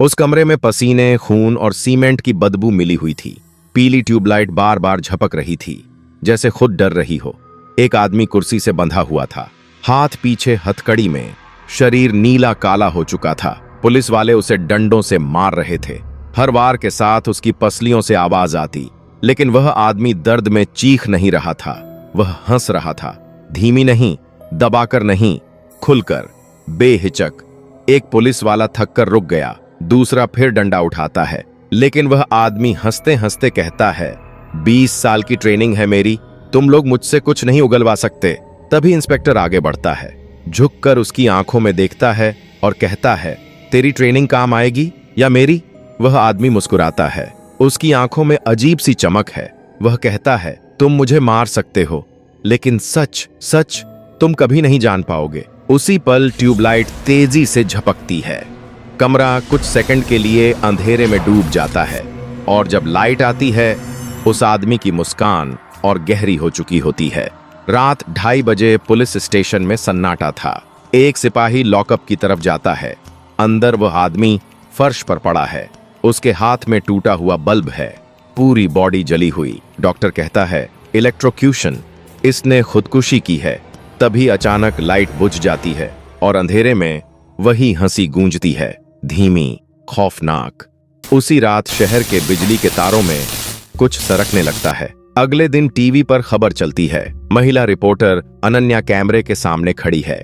उस कमरे में पसीने, खून और सीमेंट की बदबू मिली हुई थी। पीली ट्यूबलाइट बार बार झपक रही थी, जैसे खुद डर रही हो। एक आदमी कुर्सी से बंधा हुआ था, हाथ पीछे हथकड़ी में, शरीर नीला काला हो चुका था। पुलिस वाले उसे डंडों से मार रहे थे। हर वार के साथ उसकी पसलियों से आवाज आती, लेकिन वह आदमी दर्द में चीख नहीं रहा था। वह हंस रहा था, धीमी नहीं, दबाकर नहीं, खुलकर, बेहिचक। एक पुलिस वाला थककर रुक गया, दूसरा फिर डंडा उठाता है, लेकिन वह आदमी हंसते हंसते कहता है, 20 साल की ट्रेनिंग है मेरी, तुम लोग मुझसे कुछ नहीं उगलवा सकते। तभी इंस्पेक्टर आगे बढ़ता है, झुककर उसकी आंखों में देखता है और कहता है, तेरी ट्रेनिंग काम आएगी या मेरी? वह आदमी मुस्कुराता है, उसकी आंखों में अजीब सी चमक है। वह कहता है, तुम मुझे मार सकते हो, लेकिन सच सच तुम कभी नहीं जान पाओगे। उसी पल ट्यूबलाइट तेजी से झपकती है। कमरा कुछ सेकंड के लिए अंधेरे में डूब जाता है, और जब लाइट आती है, उस आदमी की मुस्कान और गहरी हो चुकी होती है। रात 2:30 बजे पुलिस स्टेशन में सन्नाटा था। एक सिपाही लॉकअप की तरफ जाता है। अंदर वह आदमी फर्श पर पड़ा है, उसके हाथ में टूटा हुआ बल्ब है, पूरी बॉडी जली हुई। डॉक्टर कहता है, इलेक्ट्रोक्यूशन, इसने खुदकुशी की है। तभी अचानक लाइट बुझ जाती है और अंधेरे में वही हंसी गूंजती है, धीमी, खौफनाक। उसी रात शहर के बिजली के तारों में कुछ सरकने लगता है। अगले दिन टीवी पर खबर चलती है। महिला रिपोर्टर अनन्या कैमरे के सामने खड़ी है।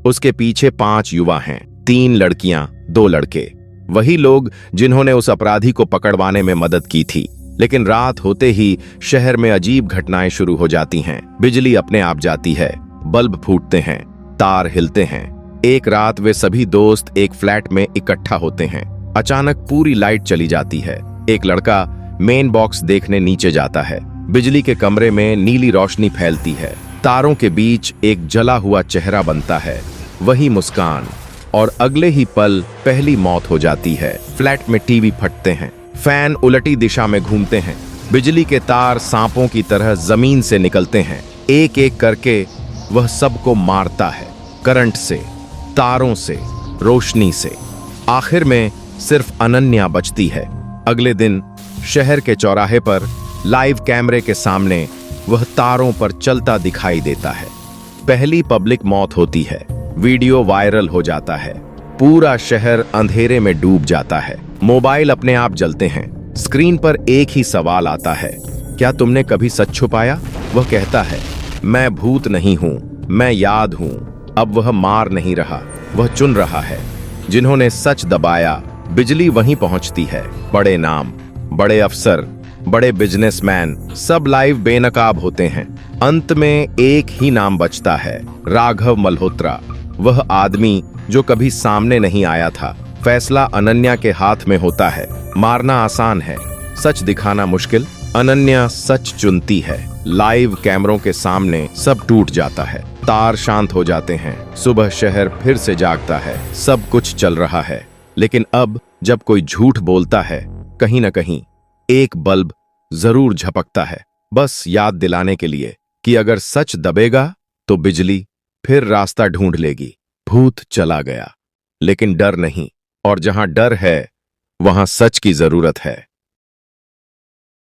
उसके पीछे 5 युवा हैं, 3 लड़कियां, 2 लड़के, वही लोग जिन्होंने उस अपराधी को पकड़वाने में मदद की थी। लेकिन रात होते ही शहर में अजीब घटनाएं शुरू हो जाती हैं। बिजली अपने आप जाती है, बल्ब फूटते हैं, तार हिलते हैं। एक रात वे सभी दोस्त एक फ्लैट में इकट्ठा होते हैं। अचानक पूरी लाइट चली जाती है। एक लड़का मेन बॉक्स देखने नीचे जाता है। बिजली के कमरे में नीली रोशनी फैलती है। तारों के बीच एक जला हुआ चेहरा बनता है, वही मुस्कान, और अगले ही पल पहली मौत हो जाती है। फ्लैट में टीवी फटते हैं, फैन उलटी दिशा में घूमते हैं, बिजली के तार सांपों की तरह जमीन से निकलते हैं। एक एक करके वह सबको मारता है, करंट से, तारों से, रोशनी से। आखिर में सिर्फ अनन्या बचती है। अगले दिन शहर के चौराहे पर लाइव कैमरे के सामने वह तारों पर चलता दिखाई देता है। पहली पब्लिक मौत होती है। वीडियो वायरल हो जाता है। पूरा शहर अंधेरे में डूब जाता है। मोबाइल अपने आप जलते हैं। स्क्रीन पर एक ही सवाल आता है, क्या तुमने कभी सच छुपाया? वह कहता है, मैं भूत नहीं हूं, मैं याद हूं। अब वह मार नहीं रहा, वह चुन रहा है। जिन्होंने सच दबाया, बिजली वहीं पहुंचती है। बड़े नाम, बड़े अफसर, बड़े बिजनेसमैन, सब लाइव बेनकाब होते हैं। अंत में एक ही नाम बचता है, राघव मल्होत्रा। वह आदमी जो कभी सामने नहीं आया था। फैसला अनन्या के हाथ में होता है। मारना आसान है, सच दिखाना मुश्किल। अनन्या सच चुनती है। लाइव कैमरों के सामने सब टूट जाता है, तार शांत हो जाते हैं। सुबह शहर फिर से जागता है, सब कुछ चल रहा है। लेकिन अब जब कोई झूठ बोलता है, कहीं ना कहीं एक बल्ब जरूर झपकता है, बस याद दिलाने के लिए कि अगर सच दबेगा तो बिजली फिर रास्ता ढूंढ लेगी। भूत चला गया, लेकिन डर नहीं, और जहां डर है वहां सच की जरूरत है।